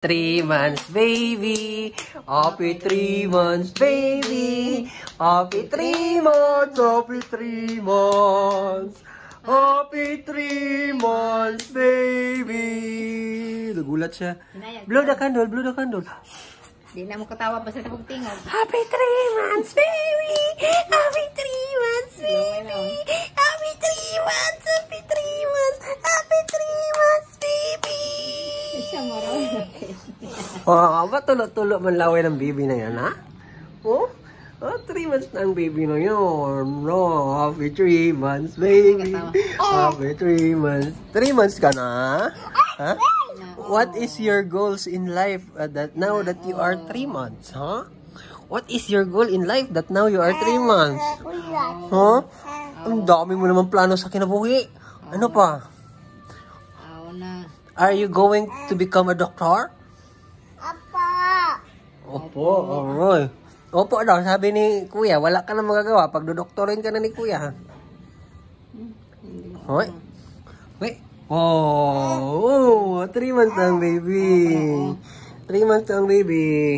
3 months, baby. Happy 3 months, baby. Happy 3 months. Happy 3 months. Happy 3 months, baby. Nagulat siya. Blow the candle, blow the candle. Di na mo katawa basta sa tingog. Happy 3 months, baby. Happy 3 months, baby. Happy 3 months. Happy 3 months. Happy 3 months, baby. Siya marunong. Oh, ba tulo-tulo man laway ng baby na yan, ha? Oh? 3 months na ang baby na yun. No, happy 3 months, baby. Happy 3 months. 3 months ka na? Ha? What is your goals in life that now that you are 3 months, huh? What is your goal in life that now you are 3 months? Huh? Ang dami mo naman plano sa kinabuhi. Ano pa? Are you going to become a doctor? Opo, alright. Opo daw, sabi ni Kuya, wala ka na magagawa pag dodoktorin ka na ni Kuya. Hoy. Wait. Oh, 3 months lang, baby. 3 months lang, baby.